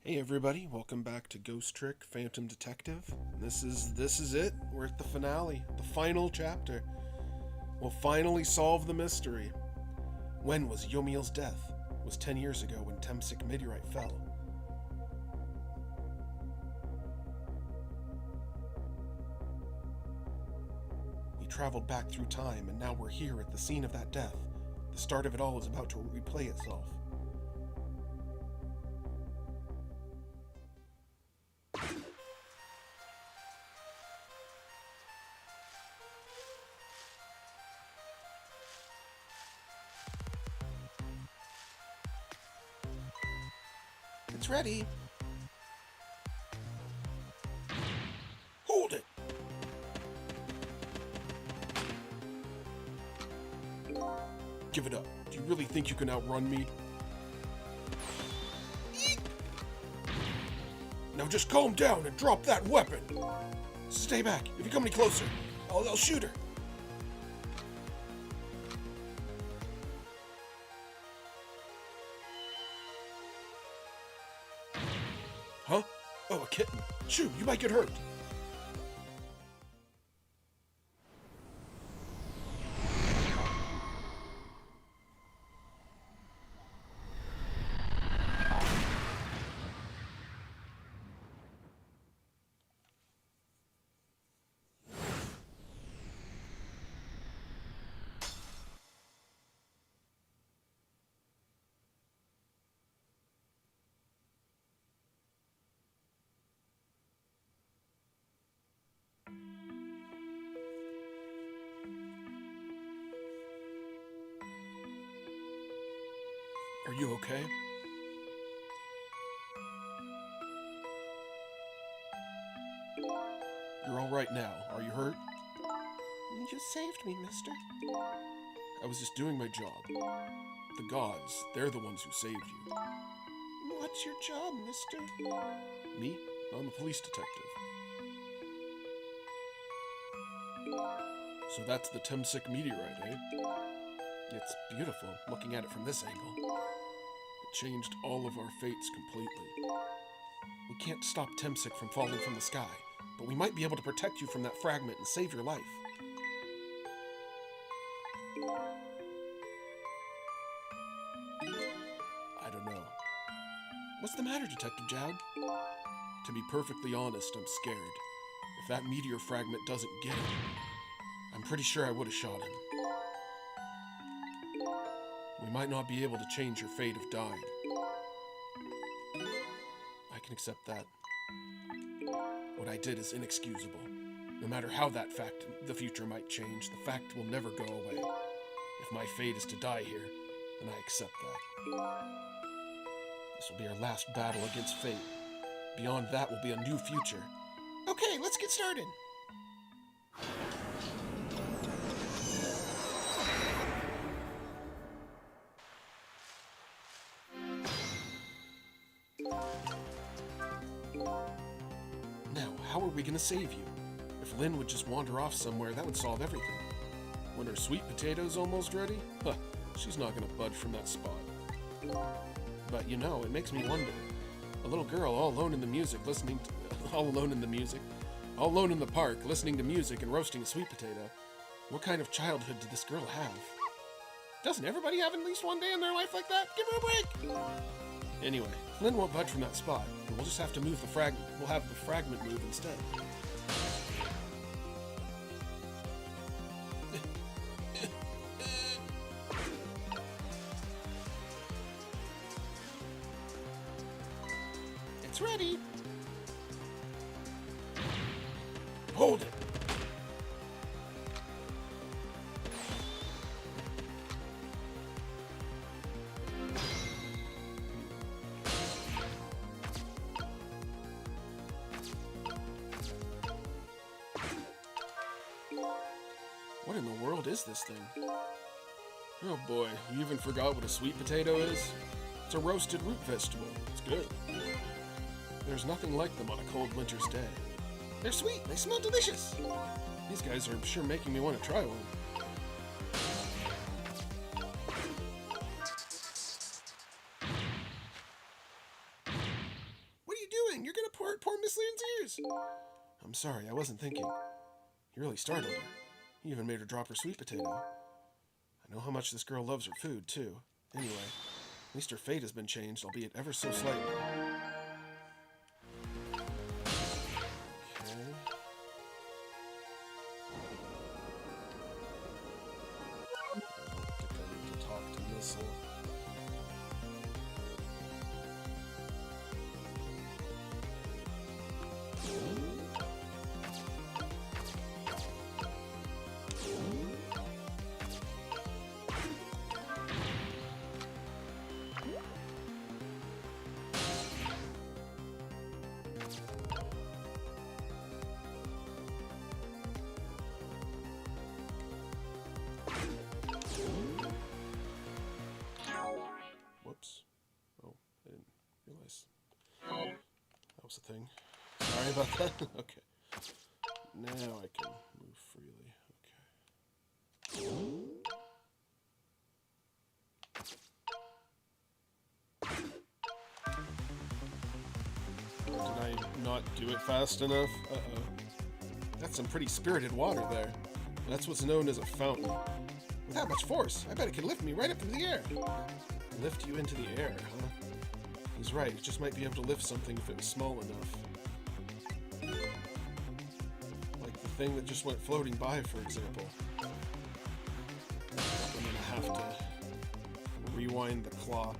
Hey everybody, welcome back to Ghost Trick Phantom Detective. This is it. We're at the finale, the final chapter. We'll finally solve the mystery. When was Yomiel's death? It was 10 years ago when Temsik meteorite fell. We traveled back through time and now we're here at the scene of that death. The start of it all is about to replay itself. It's ready. Hold it! Give it up. Do you really think you can outrun me? Now just calm down and drop that weapon! Stay back. If you come any closer, I'll shoot her. Huh? Oh, a kitten. Shoo, you might get hurt. Are you okay? You're all right now. Are you hurt? You just saved me, mister. I was just doing my job. The gods, they're the ones who saved you. What's your job, mister? Me? I'm a police detective. So that's the Temsik meteorite, eh? It's beautiful, looking at it from this angle. It changed all of our fates completely. We can't stop Temsik from falling from the sky, but we might be able to protect you from that fragment and save your life. I don't know. What's the matter, Detective Jowd? To be perfectly honest, I'm scared. If that meteor fragment doesn't get him, I'm pretty sure I would have shot him. We might not be able to change your fate of dying. I can accept that. What I did is inexcusable. No matter how the future might change, the fact will never go away. If my fate is to die here, then I accept that. This will be our last battle against fate. Beyond that will be a new future. Okay, let's get started. Now, how are we gonna save you? If Lynn would just wander off somewhere, that would solve everything. When her sweet potato's almost ready, she's not gonna budge from that spot. But you know, it makes me wonder. A little girl all alone in the park, listening to music and roasting a sweet potato. What kind of childhood did this girl have? Doesn't everybody have at least one day in their life like that? Give her a break! Anyway, Lynn won't budge from that spot, and we'll just have to move the fragment. We'll have the fragment move instead. It's ready. Hold it. What in the world is this thing? Oh boy, you even forgot what a sweet potato is? It's a roasted root vegetable. It's good. There's nothing like them on a cold winter's day. They're sweet. They smell delicious. These guys are sure making me want to try one. You're gonna pour Miss Leon's ears. I'm sorry, I wasn't thinking. You really startled her. You even made her drop her sweet potato. I know how much this girl loves her food, too. Anyway, at least her fate has been changed, albeit ever so slightly. Okay. I don't think I need to talk to Missile. Whoops. Oh, I didn't realize that was a thing. Sorry about that. Okay. Now I can move freely. Okay. Did I not do it fast enough? Uh-oh. That's some pretty spirited water there. That's what's known as a fountain. With that much force, I bet it could lift me right up into the air. Lift you into the air, huh? He's right, it just might be able to lift something if it was small enough. Like the thing that just went floating by, for example. I'm gonna have to rewind the clock.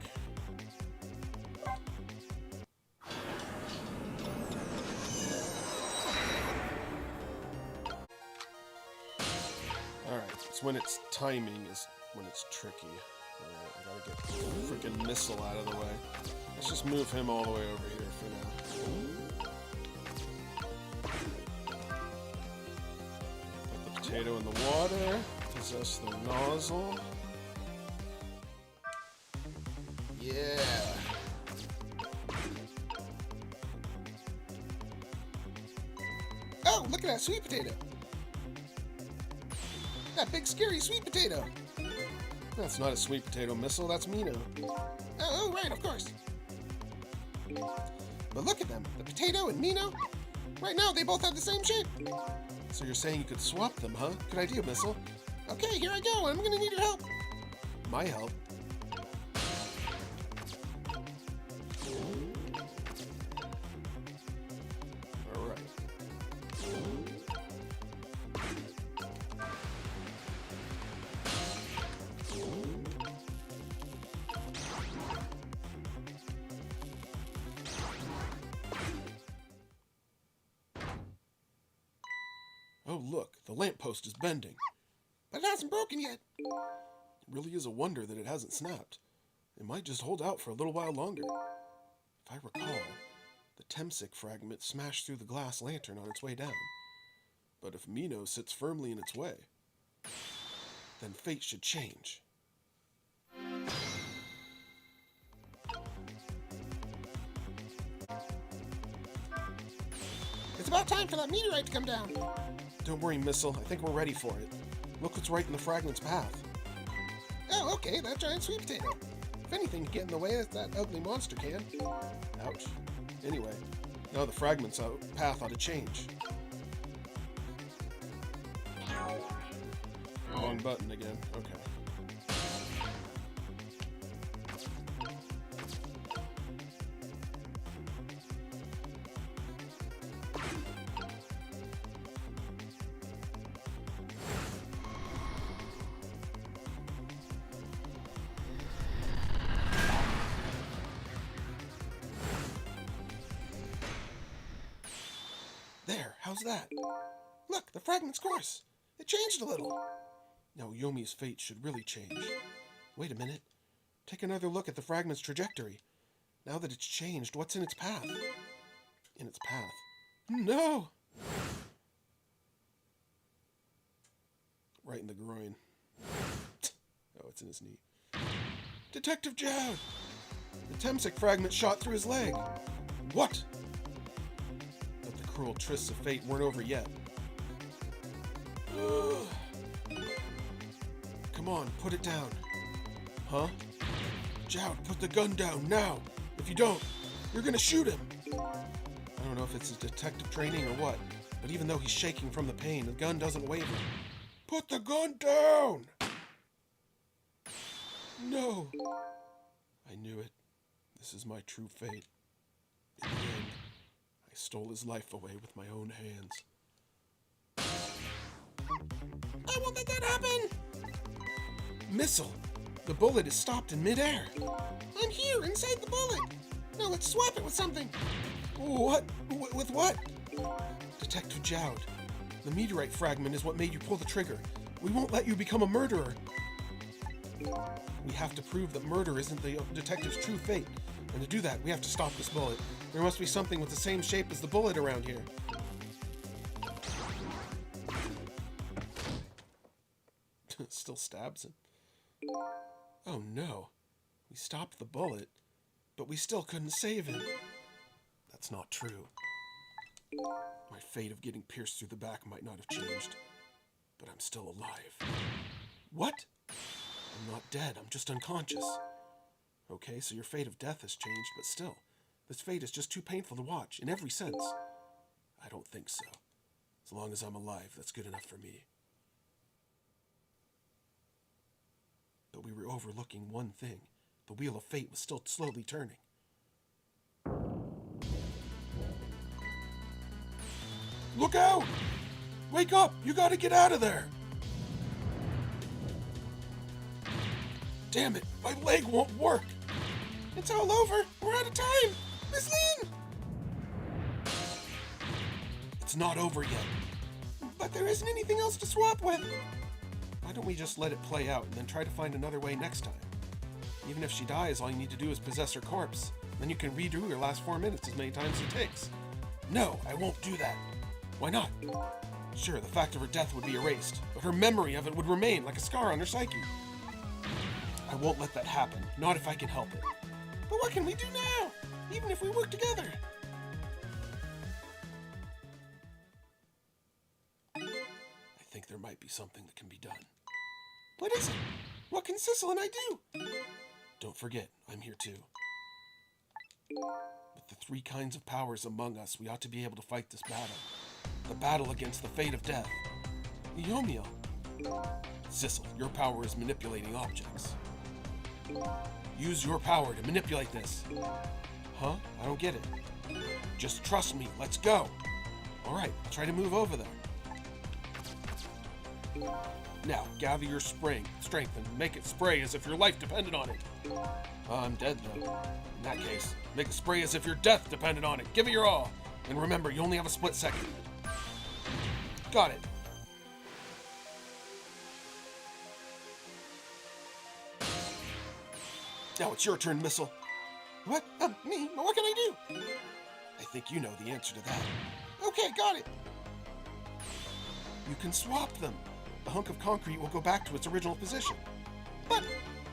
Alright, it's when it's timing is when it's tricky. Alright, I gotta get freaking Missile out of the way. Let's just move him all the way over here for now. Put the potato in the water. Possess the nozzle. Yeah. Oh, look at that sweet potato. That big scary sweet potato. That's not a sweet potato, Missile, that's Mino. Oh, right, of course. But look at them, the potato and Mino. Right now, they both have the same shape. So you're saying you could swap them, huh? Good idea, Missile. Okay, here I go, I'm gonna need your help. My help? Alright. Oh, look, the lamppost is bending. But it hasn't broken yet. It really is a wonder that it hasn't snapped. It might just hold out for a little while longer. If I recall, the Temsic fragment smashed through the glass lantern on its way down. But if Mino sits firmly in its way, then fate should change. It's about time for that meteorite to come down. Don't worry, Missile. I think we're ready for it. Look what's right in the fragment's path. Oh, okay, that giant sweet potato. If anything can get in the way, that ugly monster can. Ouch. Anyway, now the fragment's path ought to change. Wrong button again. Okay. There, how's that? Look, the fragment's course. It changed a little. Now Yomi's fate should really change. Wait a minute. Take another look at the fragment's trajectory. Now that it's changed, what's in its path? In its path. No! Right in the groin. Oh, it's in his knee. Detective Jowd! The Temsic fragment shot through his leg. What? But the cruel trysts of fate weren't over yet. Come on, put it down. Huh? Jowd, put the gun down, now! If you don't, you're gonna shoot him! don't know if it's his detective training or what, but even though he's shaking from the pain, the gun doesn't waver. Put the gun down! No! I knew it. This is my true fate. In the end, I stole his life away with my own hands. I won't let that happen! Missile! The bullet is stopped in midair. I'm here, inside the bullet. Now let's swap it with something. What? With what? Detective Jowd, the meteorite fragment is what made you pull the trigger. We won't let you become a murderer. We have to prove that murder isn't the detective's true fate. And to do that, we have to stop this bullet. There must be something with the same shape as the bullet around here. Still stabs him. Oh no. We stopped the bullet, but we still couldn't save him. That's not true. My fate of getting pierced through the back might not have changed, but I'm still alive. What? I'm not dead, I'm just unconscious. Okay, so your fate of death has changed, but still, this fate is just too painful to watch, in every sense. I don't think so. As long as I'm alive, that's good enough for me. But we were overlooking one thing. The wheel of fate was still slowly turning. Look out! Wake up! You gotta get out of there! Damn it! My leg won't work! It's all over! We're out of time! Miss Lynn! It's not over yet. But there isn't anything else to swap with! Why don't we just let it play out and then try to find another way next time? Even if she dies, all you need to do is possess her corpse. Then you can redo your last 4 minutes as many times as it takes. No, I won't do that. Why not? Sure, the fact of her death would be erased, but her memory of it would remain like a scar on her psyche. I won't let that happen, not if I can help it. But what can we do now? Even if we work together? I think there might be something that can be done. What is it? What can Sissel and I do? Don't forget, I'm here too. With the 3 kinds of powers among us, we ought to be able to fight this battle. The battle against the fate of death. Yomiel. Sissel, your power is manipulating objects. Use your power to manipulate this. Huh? I don't get it. Just trust me. Let's go. Alright, I'll try to move over there. Now, gather your strength and make it spray as if your life depended on it. I'm dead, though. In that case, make it spray as if your death depended on it. Give it your all. And remember, you only have a split second. Got it. Now it's your turn, Missile. What? Me? What can I do? I think you know the answer to that. Okay, got it. You can swap them. The hunk of concrete will go back to its original position. But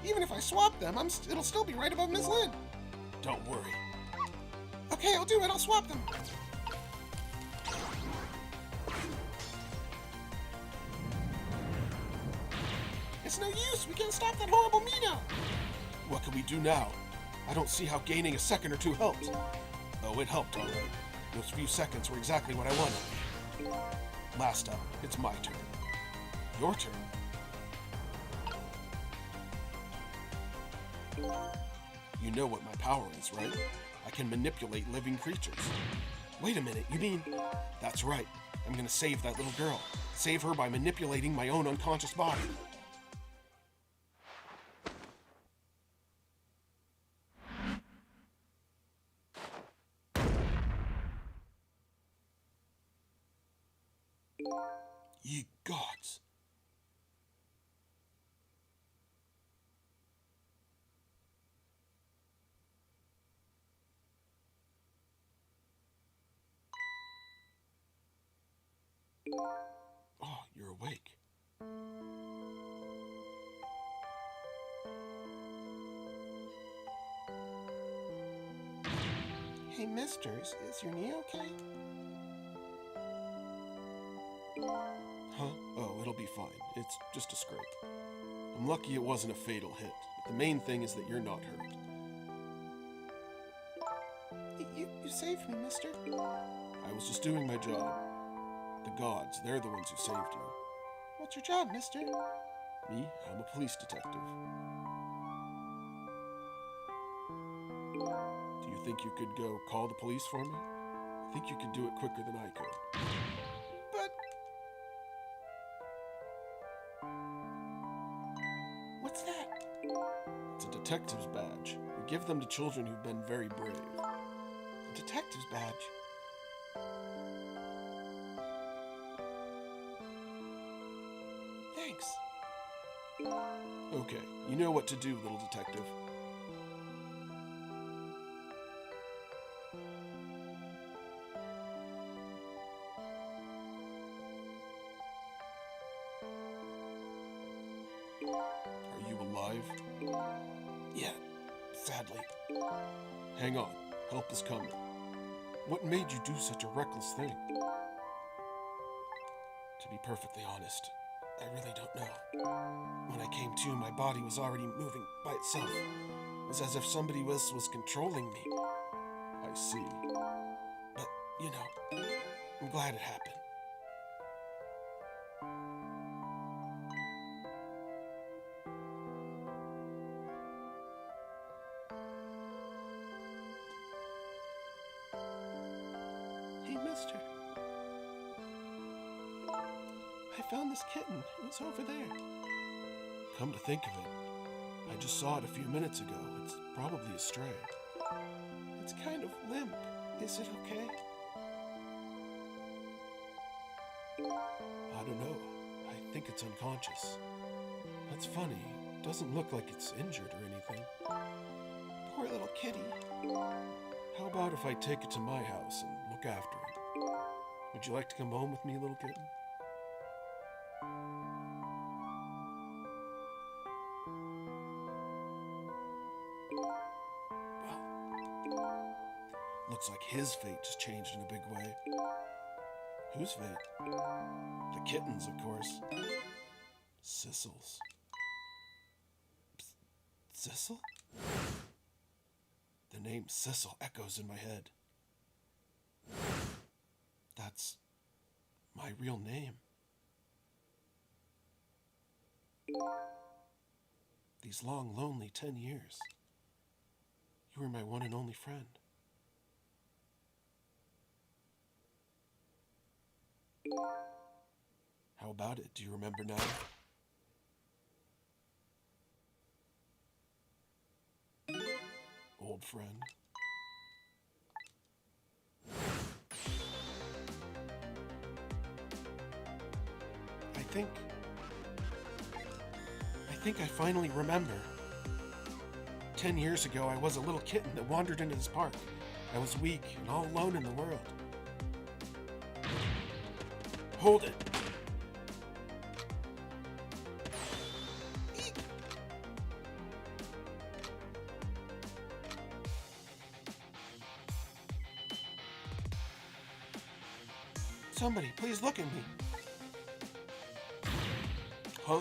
even if I swap them, it'll still be right above Miss Lynn. Don't worry. Okay, I'll do it. I'll swap them. It's no use. We can't stop that horrible Mina. What can we do now? I don't see how gaining a second or two helped. Oh, it helped, all right. Those few seconds were exactly what I wanted. Last up, it's my turn. Your turn. You know what my power is, right? I can manipulate living creatures. Wait a minute, you mean... That's right. I'm gonna save that little girl. Save her by manipulating my own unconscious body. Ye gods! Oh, you're awake. Hey, misters, is your knee okay? Huh? Oh, it'll be fine. It's just a scrape. I'm lucky it wasn't a fatal hit, but the main thing is that you're not hurt. You saved me, mister. I was just doing my job. The gods, they're the ones who saved you. What's your job, mister? Me? I'm a police detective. Do you think you could go call the police for me? I think you could do it quicker than I could. But... What's that? It's a detective's badge. We give them to children who've been very brave. A detective's badge? Thanks. Okay, you know what to do, little detective. Are you alive? Yeah, sadly. Hang on, help is coming. What made you do such a reckless thing? To be perfectly honest, I really don't know. When I came to, my body was already moving by itself. It was as if somebody else was controlling me. I see. But, you know, I'm glad it happened. Hey, mister. I found this kitten. It was over there. Come to think of it, I just saw it a few minutes ago. It's probably a stray. It's kind of limp. Is it okay? I don't know. I think it's unconscious. That's funny. It doesn't look like it's injured or anything. Poor little kitty. How about if I take it to my house and look after it? Would you like to come home with me, little kitten? Well, looks like his fate just changed in a big way. Whose fate? The kitten's, of course. Sissel's. Sissel? The name Sissel echoes in my head. That's my real name. These long, lonely 10 years. You were my one and only friend. How about it? Do you remember now? Old friend. I think I finally remember. 10 years ago, I was a little kitten that wandered into this park. I was weak and all alone in the world. Hold it! Somebody, please look at me. Huh?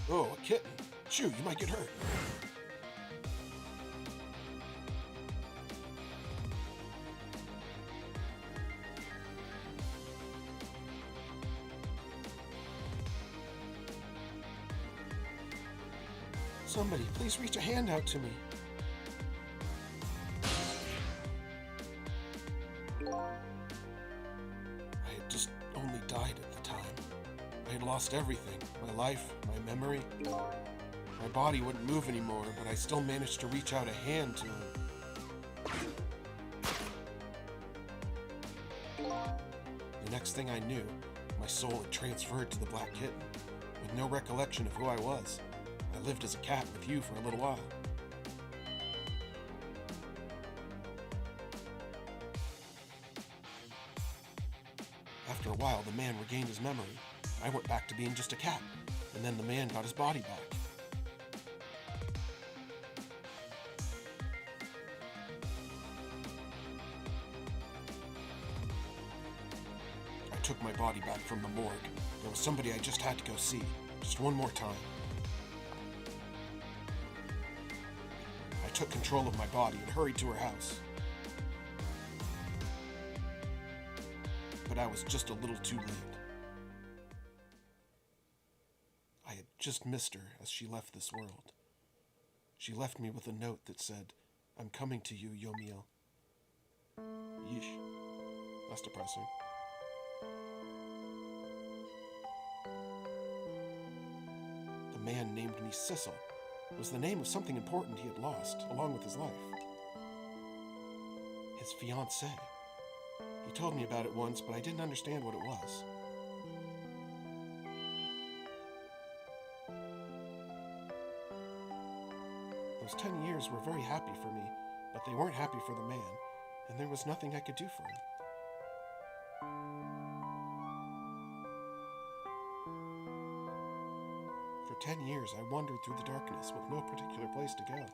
Oh, a kitten. Shoo, you might get hurt. Somebody, please reach a hand out to me. I had just only died at the time. I had lost everything. My life, my memory. My body wouldn't move anymore, but I still managed to reach out a hand to him. The next thing I knew, my soul had transferred to the black kitten. With no recollection of who I was, I lived as a cat with you for a little while. After a while, the man regained his memory. I went back to being just a cat, and then the man got his body back. I took my body back from the morgue. There was somebody I just had to go see, just one more time. I took control of my body and hurried to her house. but I was just a little too late. I had just missed her as she left this world. She left me with a note that said, "I'm coming to you, Yomiel." Yeesh. That's depressing. The man named me Sissel. It was the name of something important he had lost, along with his life. His fiancée. He told me about it once, but I didn't understand what it was. Those 10 years were very happy for me, but they weren't happy for the man, and there was nothing I could do for him. For 10 years, I wandered through the darkness with no particular place to go.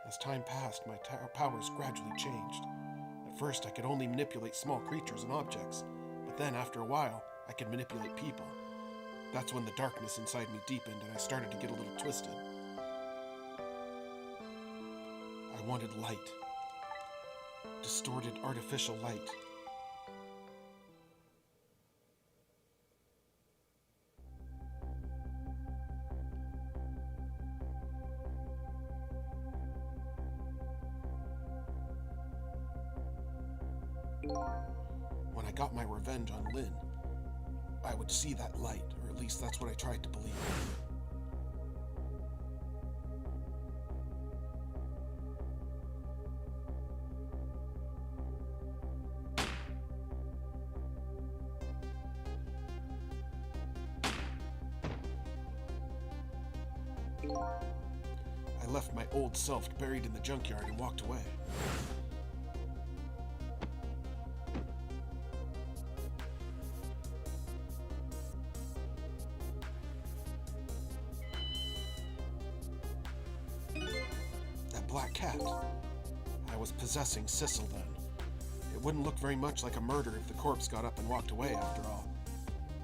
As time passed, my powers gradually changed. At first, I could only manipulate small creatures and objects, but then, after a while, I could manipulate people. That's when the darkness inside me deepened and I started to get a little twisted. I wanted light. Distorted, artificial light. When I got my revenge on Lynn, I would see that light, or at least that's what I tried to believe. I left my old self buried in the junkyard and walked away. Black cat. I was possessing Sissel then. It wouldn't look very much like a murder if the corpse got up and walked away after all.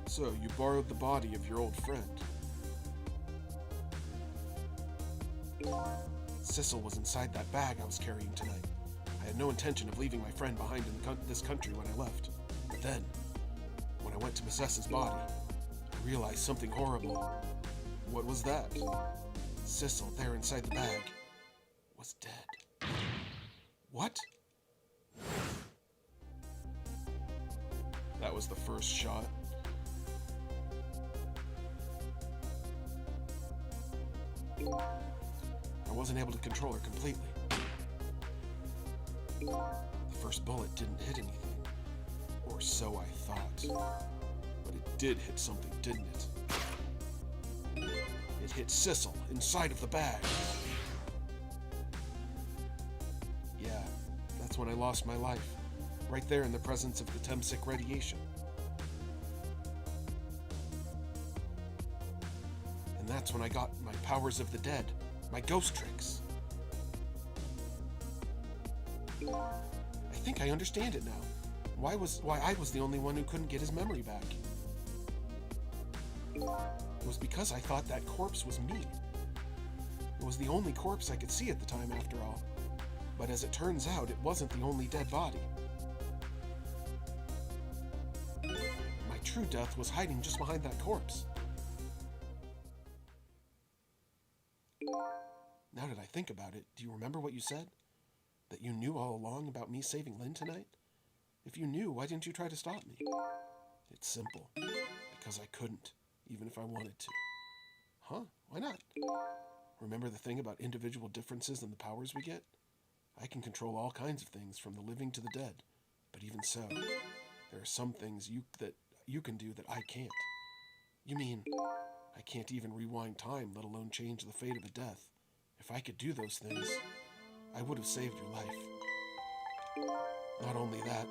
So, you borrowed the body of your old friend. Sissel was inside that bag I was carrying tonight. I had no intention of leaving my friend behind in this country when I left. But then, when I went to possess his body, I realized something horrible. What was that? Sissel, there inside the bag, was dead. What? That was the first shot. I wasn't able to control her completely. The first bullet didn't hit anything. Or so I thought. But it did hit something, didn't it? It hit Sissel inside of the bag. Yeah, that's when I lost my life. Right there in the presence of the Temsic radiation. And that's when I got my powers of the dead, my ghost tricks. I think I understand it now. Why I was the only one who couldn't get his memory back. It was because I thought that corpse was me. It was the only corpse I could see at the time, after all. But as it turns out, it wasn't the only dead body. My true death was hiding just behind that corpse. Now that I think about it, do you remember what you said? That you knew all along about me saving Lynn tonight? If you knew, why didn't you try to stop me? It's simple. Because I couldn't, even if I wanted to. Huh? Why not? Remember the thing about individual differences in the powers we get? I can control all kinds of things, from the living to the dead. But even so, there are some things that you can do that I can't. You mean, I can't even rewind time, let alone change the fate of a death. If I could do those things, I would have saved your life. Not only that,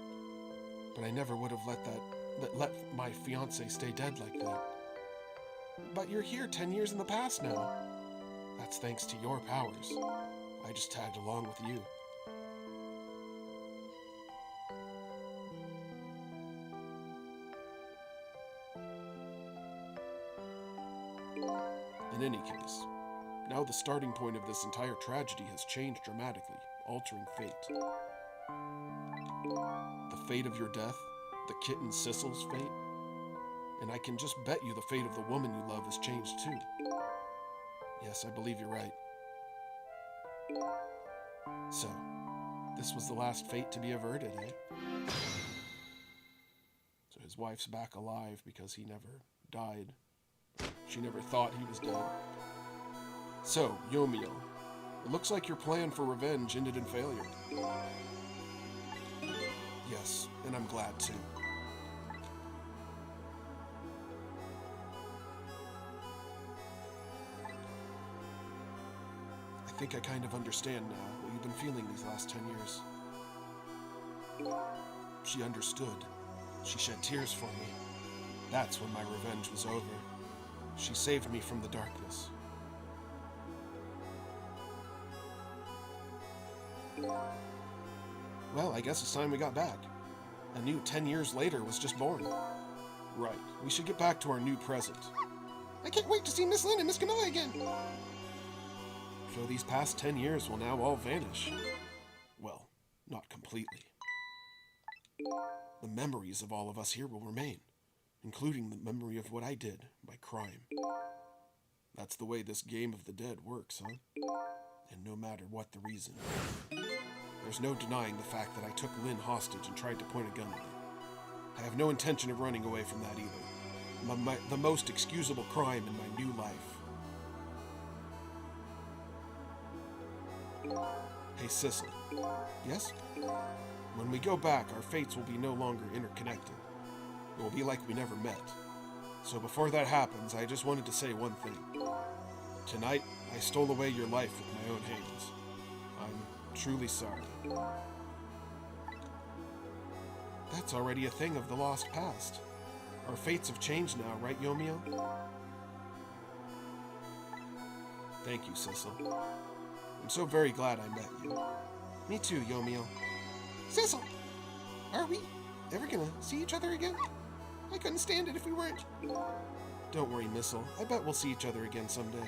but I never would have let my fiancé stay dead like that. But you're here 10 years in the past now. That's thanks to your powers. I just tagged along with you. In any case, now the starting point of this entire tragedy has changed dramatically, altering fate. The fate of your death, the kitten Sissel's fate, and I can just bet you the fate of the woman you love has changed too. Yes, I believe you're right. So, this was the last fate to be averted, eh? So his wife's back alive because he never died. She never thought he was dead. So, Yomiel, it looks like your plan for revenge ended in failure. Yes, and I'm glad too. I think I kind of understand now what you've been feeling these last 10 years. She understood. She shed tears for me. That's when my revenge was over. She saved me from the darkness. Well, I guess it's time we got back. A new 10 years later was just born. Right, we should get back to our new present. I can't wait to see Miss Lynn and Miss Camilla again. So these past 10 years will now all vanish. Well, not completely. The memories of all of us here will remain, including the memory of what I did, my crime. That's the way this game of the dead works, huh? And no matter what the reason. There's no denying the fact that I took Lynn hostage and tried to point a gun at her. I have no intention of running away from that either. The most excusable crime in my new life. Hey, Sissel. Yes? When we go back, our fates will be no longer interconnected. It will be like we never met. So before that happens, I just wanted to say one thing. Tonight, I stole away your life with my own hands. I'm truly sorry. That's already a thing of the lost past. Our fates have changed now, right, Yomiel? Thank you, Sissel. I'm so very glad I met you. Me too, Yomiel. Sissel! Are we ever gonna see each other again? I couldn't stand it if we weren't. Don't worry, Missile. I bet we'll see each other again someday.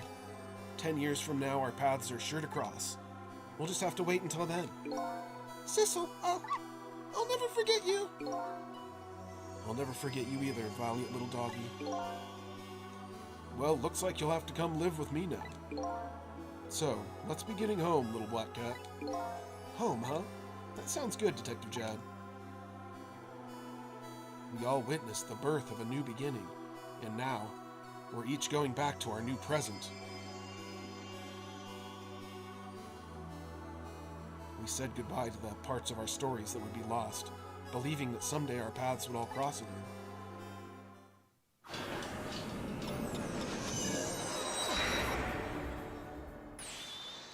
10 years from now, our paths are sure to cross. We'll just have to wait until then. Sissel, I'll never forget you. I'll never forget you either, valiant little doggy. Well, looks like you'll have to come live with me now. So, let's be getting home, little black cat. Home, huh? That sounds good, Detective Jad. We all witnessed the birth of a new beginning, and now, we're each going back to our new present. We said goodbye to the parts of our stories that would be lost, believing that someday our paths would all cross again.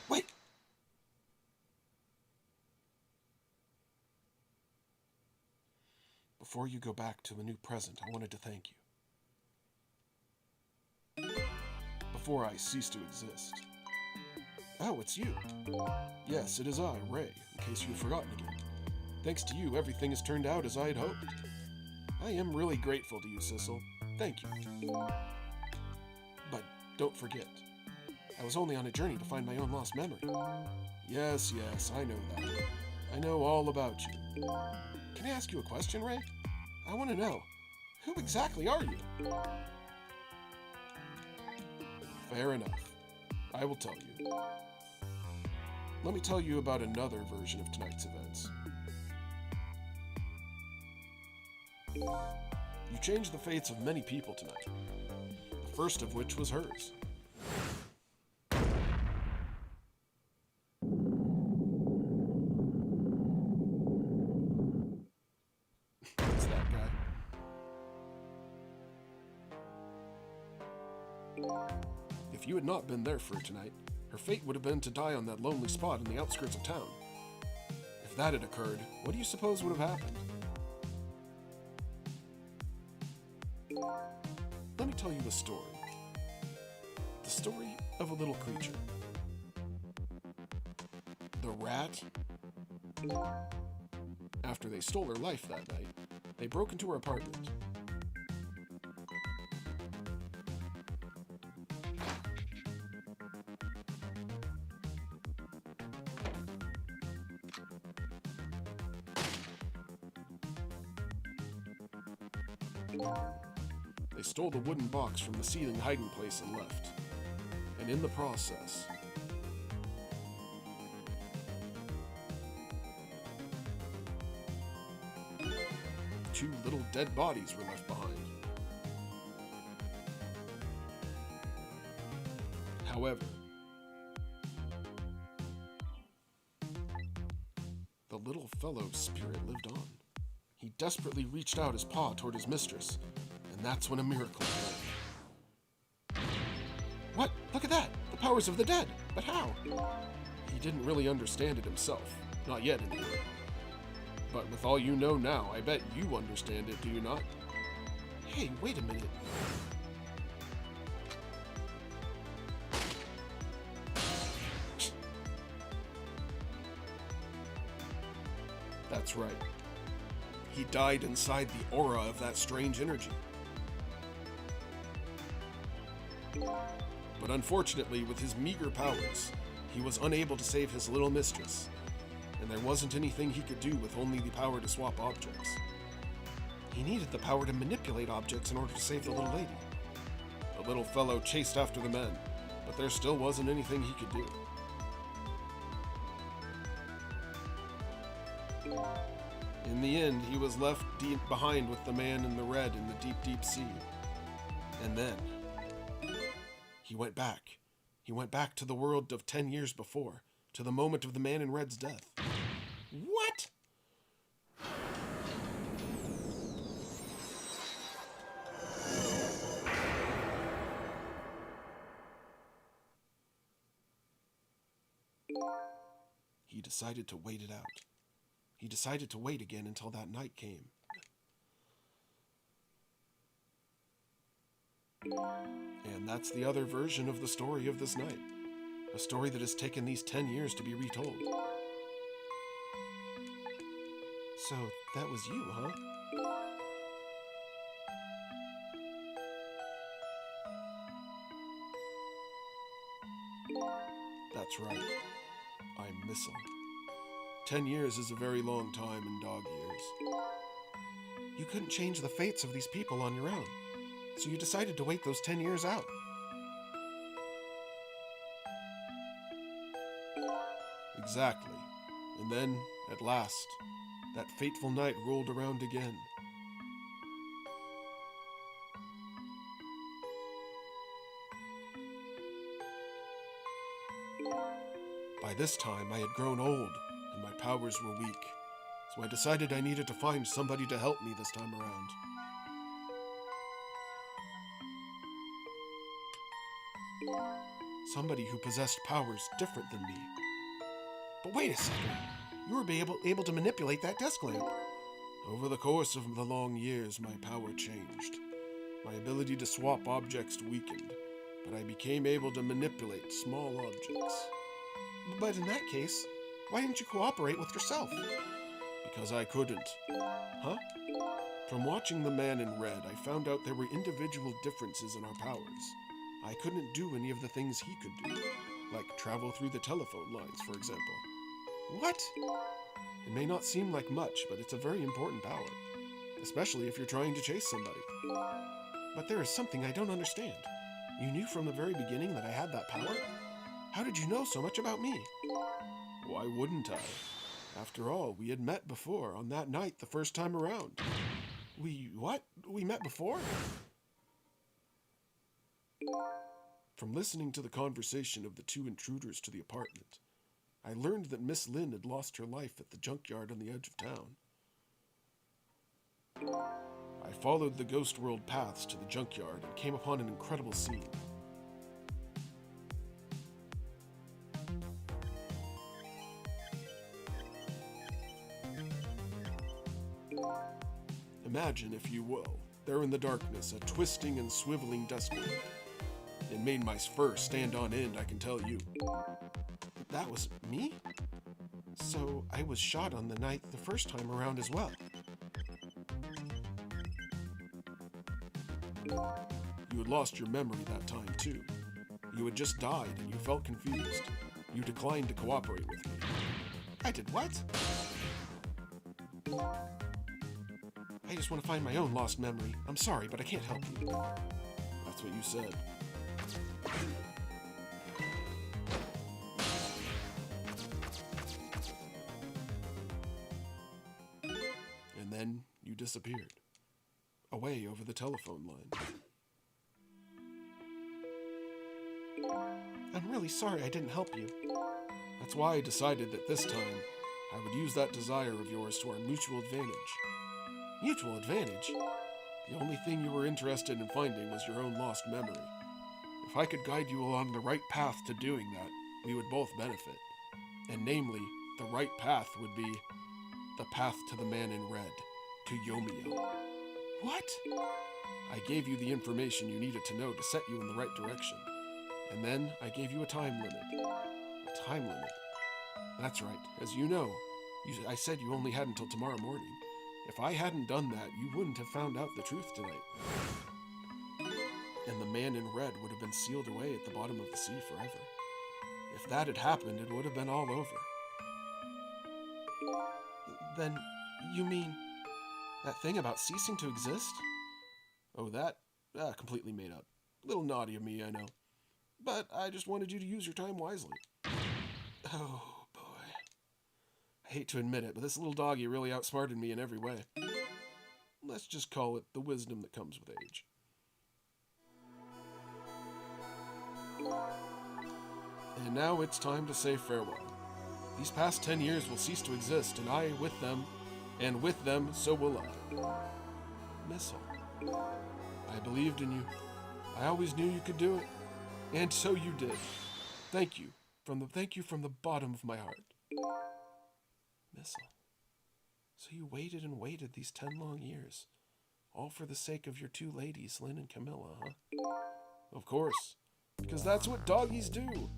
Wait! Before you go back to the new present, I wanted to thank you. Before I cease to exist. Oh, it's you. Yes, it is I, Ray, in case you had forgotten again. Thanks to you, everything has turned out as I had hoped. I am really grateful to you, Sissel. Thank you. But don't forget, I was only on a journey to find my own lost memory. Yes, I know that. I know all about you. Can I ask you a question, Ray? I want to know, who exactly are you? Fair enough. I will tell you. Let me tell you about another version of tonight's events. You changed the fates of many people tonight, the first of which was hers. It's that guy. If you had not been there for her tonight, her fate would have been to die on that lonely spot in the outskirts of town. If that had occurred, what do you suppose would have happened? Let me tell you a story. The story of a little creature. The rat. After they stole her life that night, they broke into her apartment. They stole the wooden box from the ceiling hiding place and left. And in the process, two little dead bodies were left behind. However, the little fellow's spirit lived on. He desperately reached out his paw toward his mistress, and that's when a miracle occurred. What? Look at that! The powers of the dead! But how? He didn't really understand it himself. Not yet, anyway. But with all you know now, I bet you understand it, do you not? Hey, wait a minute. That's right. He died inside the aura of that strange energy. But unfortunately, with his meager powers, he was unable to save his little mistress, and there wasn't anything he could do with only the power to swap objects. He needed the power to manipulate objects in order to save the little lady. The little fellow chased after the men, but there still wasn't anything he could do. In the end, he was left deep behind with the man in the red in the deep, deep sea. And then, he went back. He went back to the world of 10 years before, to the moment of the man in red's death. What? He decided to wait it out. He decided to wait again until that night came. And that's the other version of the story of this night. A story that has taken these 10 years to be retold. So, that was you, huh? That's right. I'm Missile. 10 years is a very long time in dog years. You couldn't change the fates of these people on your own, so you decided to wait those 10 years out. Exactly. And then, at last, that fateful night rolled around again. By this time, I had grown old, and my powers were weak, so I decided I needed to find somebody to help me this time around. Somebody who possessed powers different than me. But wait a second, you were able to manipulate that desk lamp. Over the course of the long years, my power changed. My ability to swap objects weakened, but I became able to manipulate small objects. But in that case, why didn't you cooperate with yourself? Because I couldn't. Huh? From watching the man in red, I found out there were individual differences in our powers. I couldn't do any of the things he could do, like travel through the telephone lines, for example. What? It may not seem like much, but it's a very important power, especially if you're trying to chase somebody. But there is something I don't understand. You knew from the very beginning that I had that power? How did you know so much about me? Why wouldn't I? After all, we had met before, on that night, the first time around. What? We met before? From listening to the conversation of the two intruders to the apartment, I learned that Miss Lynn had lost her life at the junkyard on the edge of town. I followed the Ghost World paths to the junkyard and came upon an incredible scene. Imagine, if you will, there in the darkness, a twisting and swiveling desk lamp. It made my fur stand on end, I can tell you. That was me? So I was shot on the night the first time around as well. You had lost your memory that time too. You had just died and you felt confused. You declined to cooperate with me. I did what? I just want to find my own lost memory. I'm sorry, but I can't help you. That's what you said. And then you disappeared. Away over the telephone line. I'm really sorry I didn't help you. That's why I decided that this time I would use that desire of yours to our mutual advantage. Mutual advantage? The only thing you were interested in finding was your own lost memory. If I could guide you along the right path to doing that, we would both benefit. And namely, the right path would be the path to the man in red, to Yomiya. What? I gave you the information you needed to know to set you in the right direction. And then I gave you a time limit. A time limit? That's right. As you know, I said you only had until tomorrow morning. If I hadn't done that, you wouldn't have found out the truth tonight. And the man in red would have been sealed away at the bottom of the sea forever. If that had happened, it would have been all over. Then, you mean that thing about ceasing to exist? Oh, that? Completely made up. A little naughty of me, I know. But I just wanted you to use your time wisely. Oh, boy. I hate to admit it, but this little doggy really outsmarted me in every way. Let's just call it the wisdom that comes with age. And now it's time to say farewell. These past 10 years will cease to exist, and I with them, and with them, so will I. Missile, I believed in you. I always knew you could do it, and so you did. Thank you from the bottom of my heart. Missile, so you waited and waited these 10 long years, all for the sake of your two ladies, Lynn and Camilla, huh? Of course, because that's what doggies do.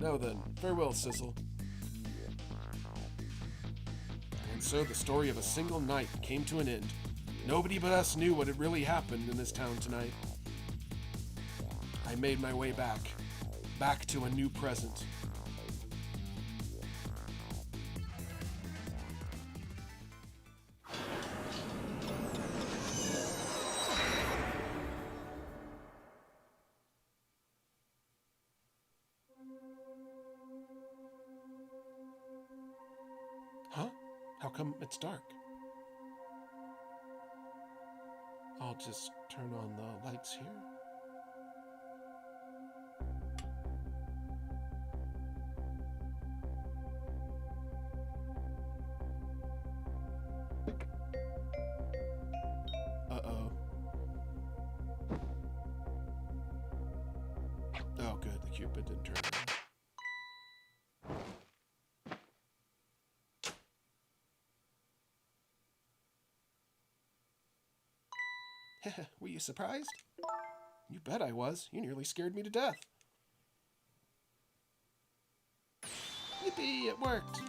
Now then, farewell, Sissel. And so the story of a single night came to an end. Nobody but us knew what had really happened in this town tonight. I made my way back to a new present. Huh? How come it's dark? I'll just turn on the lights here. Uh-oh. Oh, good. The Cupid didn't turn on. Were you surprised? You bet I was. You nearly scared me to death. Yippee, it worked!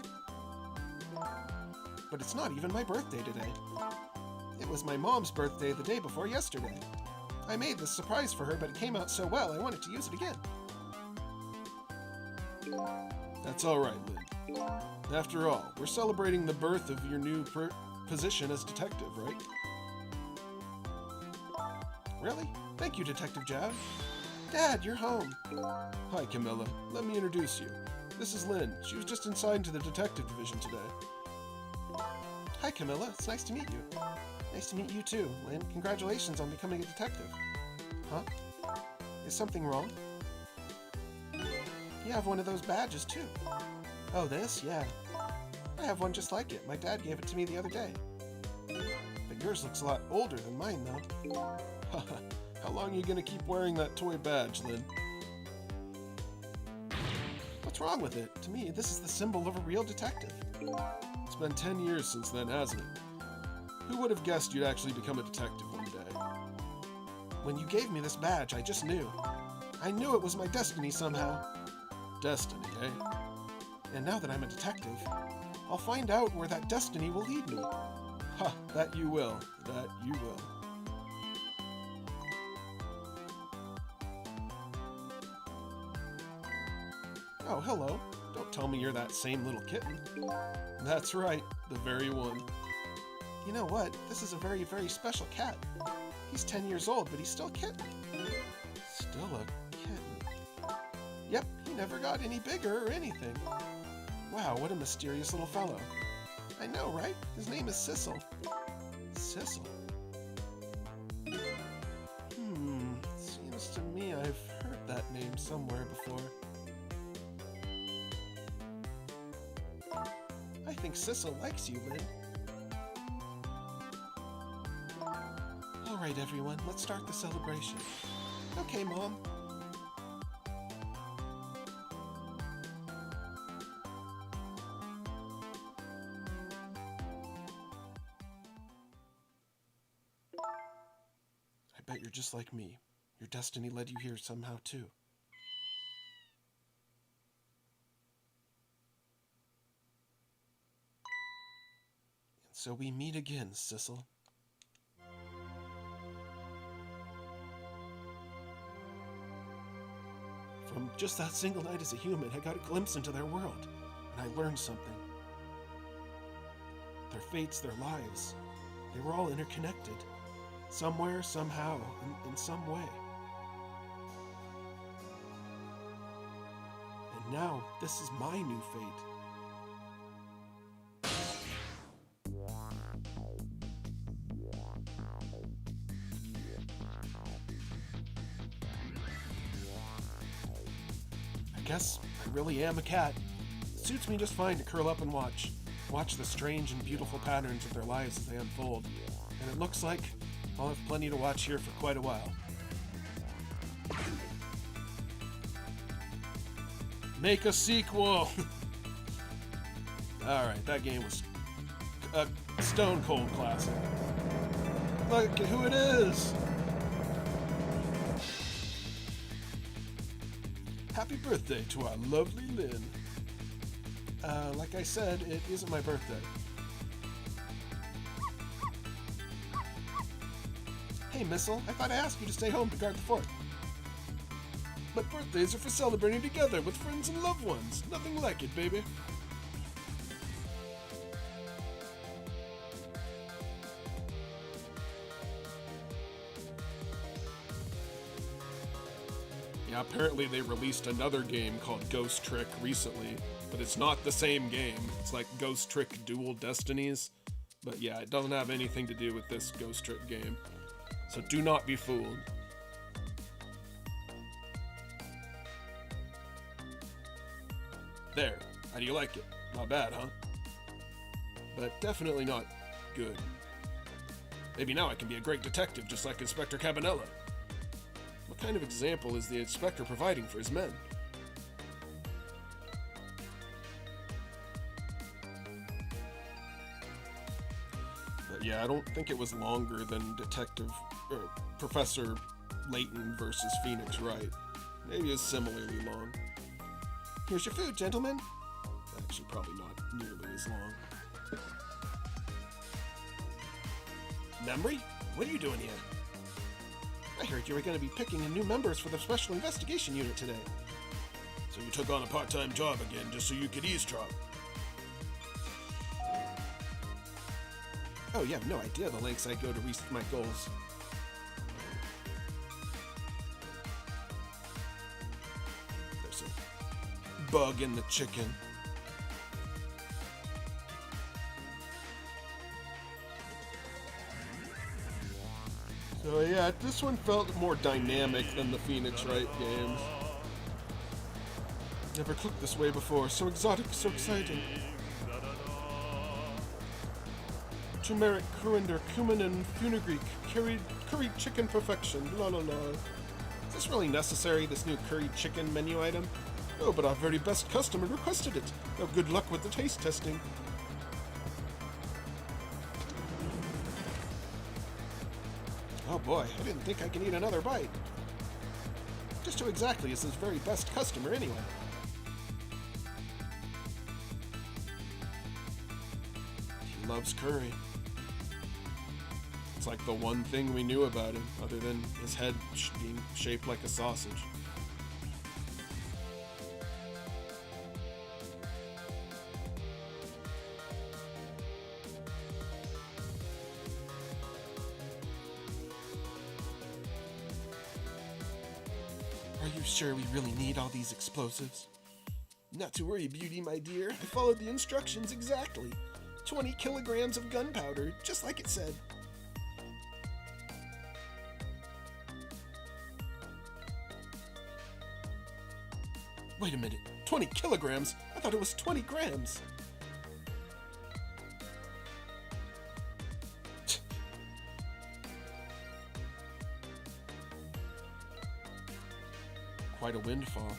But it's not even my birthday today. It was my mom's birthday the day before yesterday. I made this surprise for her, but it came out so well I wanted to use it again. That's all right, Lynn. After all, we're celebrating the birth of your new position as detective, right? Really? Thank you, Detective Jav. Dad, you're home. Hi, Camilla. Let me introduce you. This is Lynn. She was just assigned to the detective division today. Hi, Camilla. It's nice to meet you. Nice to meet you too, Lynn. Congratulations on becoming a detective. Huh? Is something wrong? You have one of those badges too. Oh, this? Yeah. I have one just like it. My dad gave it to me the other day. But yours looks a lot older than mine, though. How long are you going to keep wearing that toy badge, Lynn? What's wrong with it? To me, this is the symbol of a real detective. It's been 10 years since then, hasn't it? Who would have guessed you'd actually become a detective one day? When you gave me this badge, I just knew. I knew it was my destiny somehow. Destiny, eh? And now that I'm a detective, I'll find out where that destiny will lead me. Ha, that you will. That you will. Oh, hello. Don't tell me you're that same little kitten. That's right, the very one. You know what? This is a very, very special cat. He's 10 years old, but he's still a kitten. Still a kitten. Yep, he never got any bigger or anything. Wow, what a mysterious little fellow. I know, right? His name is Sissel. Sissel? Seems to me I've heard that name somewhere before. I think Sissel likes you, Lynn. Alright, everyone, let's start the celebration. Okay, Mom. I bet you're just like me. Your destiny led you here somehow, too. And so we meet again, Sissel. From just that single night as a human, I got a glimpse into their world, and I learned something. Their fates, their lives, they were all interconnected. Somewhere, somehow, in some way. And now, this is my new fate. I guess I really am a cat. It suits me just fine to curl up and watch. Watch the strange and beautiful patterns of their lives as they unfold. And it looks like I'll have plenty to watch here for quite a while. Make a sequel! Alright, that game was a stone cold classic. Look at who it is! Happy birthday to our lovely Lynn. Like I said, it isn't my birthday. Hey, Missile, I thought I asked you to stay home to guard the fort. But birthdays are for celebrating together with friends and loved ones. Nothing like it, baby. Yeah, apparently they released another game called Ghost Trick recently, but it's not the same game. It's like Ghost Trick Dual Destinies. But yeah, it doesn't have anything to do with this Ghost Trick game. So do not be fooled. There. How do you like it? Not bad, huh? But definitely not good. Maybe now I can be a great detective just like Inspector Cabanela. What kind of example is the inspector providing for his men? But yeah, I don't think it was longer than Professor Layton versus Phoenix Wright. Maybe it was similarly long. Here's your food, gentlemen. Actually, probably not nearly as long. Memory? What are you doing here? I heard you were going to be picking in new members for the Special Investigation Unit today. So you took on a part-time job again just so you could eavesdrop? Oh, you have no idea the lengths I go to reach my goals. There's a bug in the chicken. So yeah, this one felt more dynamic than the Phoenix Wright games. Never cooked this way before. So exotic, so exciting. Turmeric, coriander, cumin, and fenugreek. Curried chicken perfection. La la la. Is this really necessary, this new curried chicken menu item? Oh, but our very best customer requested it. Now good luck with the taste testing. Oh boy, I didn't think I could eat another bite. Just who exactly is his very best customer anyway? He loves curry. It's like the one thing we knew about him, other than his head being shaped like a sausage. sure we really need all these explosives? Not to worry, Beauty, my dear. I followed the instructions exactly. 20 kilograms of gunpowder, just like it said. Wait a minute, 20 kilograms? I thought it was 20 grams. Quite a windfall.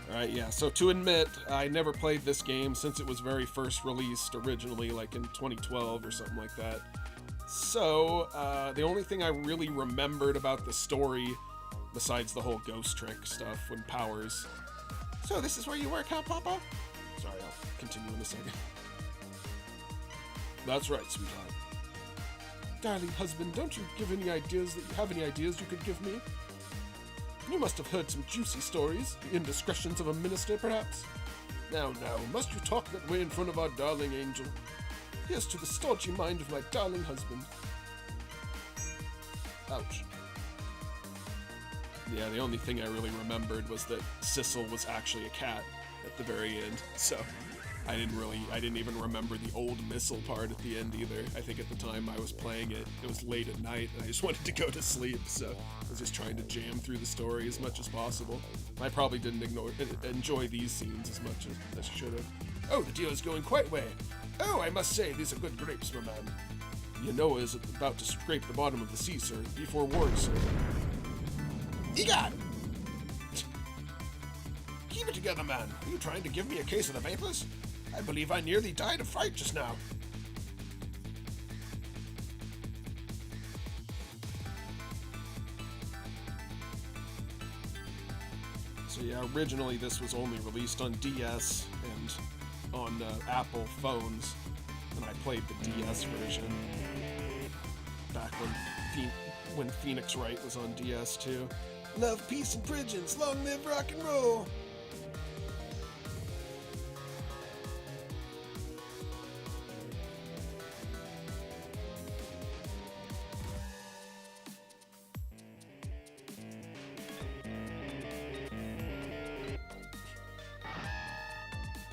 Alright, yeah, so to admit, I never played this game since it was very first released originally, like in 2012 or something like that. So, the only thing I really remembered about the story, besides the whole ghost trick stuff when Powers... So this is where you work, huh, Papa? Sorry, I'll continue in a second. That's right, sweetheart. Darling husband, don't you have any ideas you could give me? You must have heard some juicy stories, the indiscretions of a minister, perhaps? Now, must you talk that way in front of our darling angel? Here's to the staunchy mind of my darling husband. Ouch. Yeah, the only thing I really remembered was that Sissel was actually a cat at the very end, so I didn't even remember the old missile part at the end either. I think at the time I was playing it, it was late at night, and I just wanted to go to sleep, so I was just trying to jam through the story as much as possible. I probably didn't enjoy these scenes as much as I should have. Oh, the deal is going quite well. Oh, I must say, these are good grapes, my man. Yanoa is about to scrape the bottom of the sea, sir. Be forewarned, sir. Egot! Keep it together, man. Are you trying to give me a case of the vapors? I believe I nearly died of fright just now. So yeah, originally this was only released on DS and on Apple phones, and I played the DS version back when Phoenix Wright was on DS too. Love, peace, and pigeons. Long live rock and roll.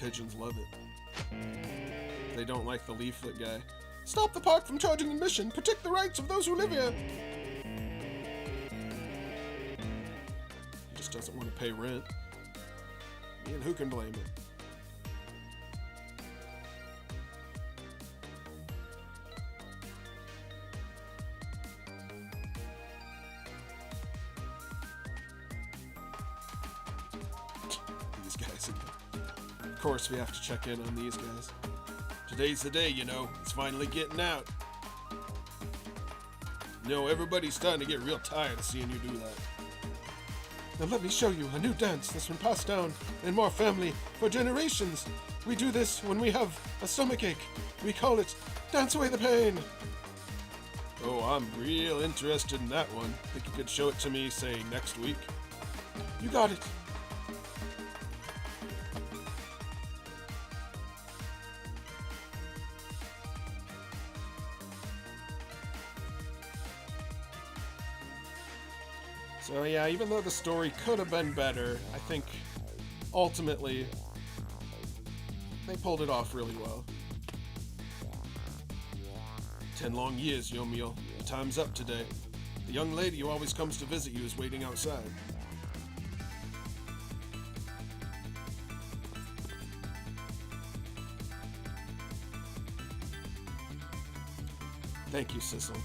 Pigeons love it. They don't like the leaflet guy. Stop the park from charging admission. Protect the rights of those who live here. He just doesn't want to pay rent. And who can blame it? These guys again. Of course, we have to check in on these guys. Today's the day, you know. It's finally getting out. You know, everybody's starting to get real tired of seeing you do that. Now let me show you a new dance that's been passed down in our family for generations. We do this when we have a stomachache. We call it Dance Away the Pain. Oh, I'm real interested in that one. Think you could show it to me, say, next week? You got it. So yeah, even though the story could have been better, I think ultimately they pulled it off really well. 10 long years, Yomiel. Your time's up today. The young lady who always comes to visit you is waiting outside. Thank you, Sissel.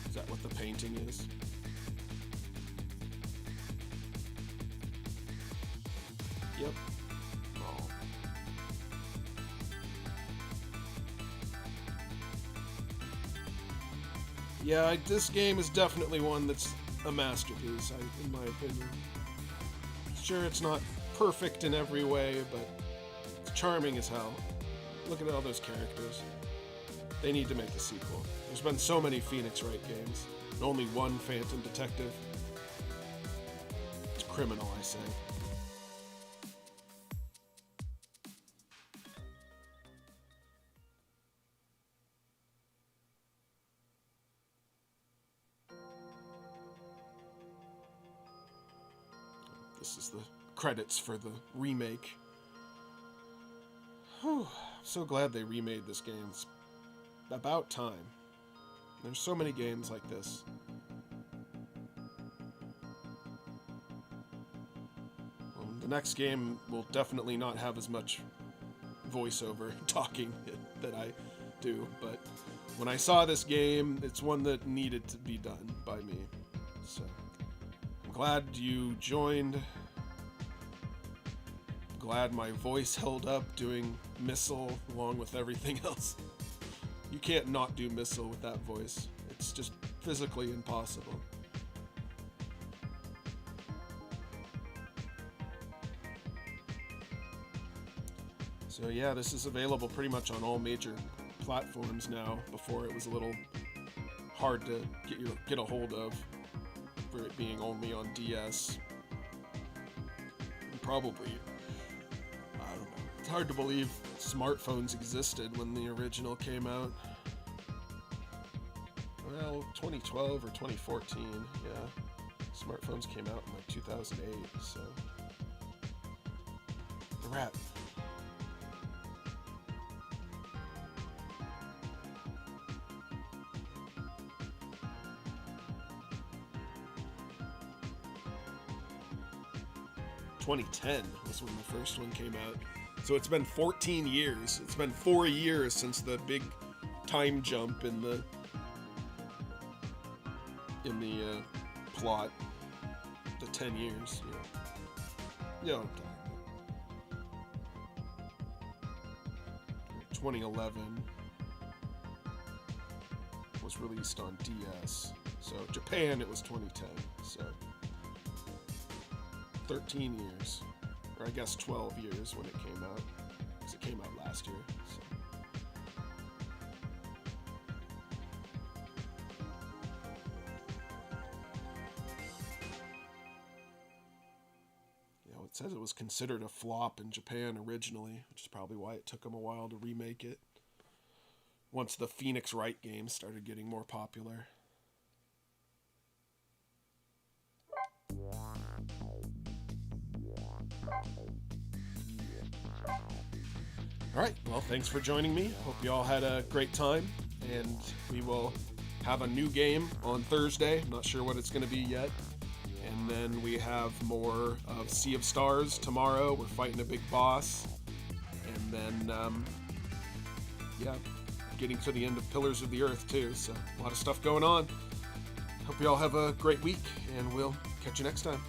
Is that what the painting is? Yep. Oh. Yeah, this game is definitely one that's a masterpiece, in my opinion. Sure, it's not perfect in every way, but it's charming as hell. Look at all those characters. They need to make a sequel. There's been so many Phoenix Wright games, and only one Phantom Detective. It's criminal, I say. This is the credits for the remake. Whew, I'm so glad they remade this game. It's about time. There's so many games like this. Well, the next game will definitely not have as much voiceover talking that I do, but when I saw this game, it's one that needed to be done by me. So, I'm glad you joined. Glad my voice held up doing Missile along with everything else. You can't not do Missile with that voice. It's just physically impossible. So yeah, this is available pretty much on all major platforms now. Before it was a little hard to get a hold of, for it being only on DS. And probably, I don't know. It's hard to believe smartphones existed when the original came out. Well, 2012 or 2014, yeah. Smartphones came out in like 2008, so. The rat. .2010 was when the first one came out. So it's been 14 years. It's been 4 years since the big time jump in the plot to 10 years. Yeah, I'm talking. 2011 was released on DS. So Japan, it was 2010. So 13 years, or I guess 12 years when it came out, because it came out last year. So. It says it was considered a flop in Japan originally, which is probably why it took them a while to remake it. Once the Phoenix Wright games started getting more popular. Alright, well, thanks for joining me. Hope you all had a great time, and we will have a new game on Thursday. Not sure what it's going to be yet. And then we have more of Sea of Stars tomorrow. We're fighting a big boss. And then, yeah, getting to the end of Pillars of the Earth, too. So, a lot of stuff going on. Hope you all have a great week, and we'll catch you next time.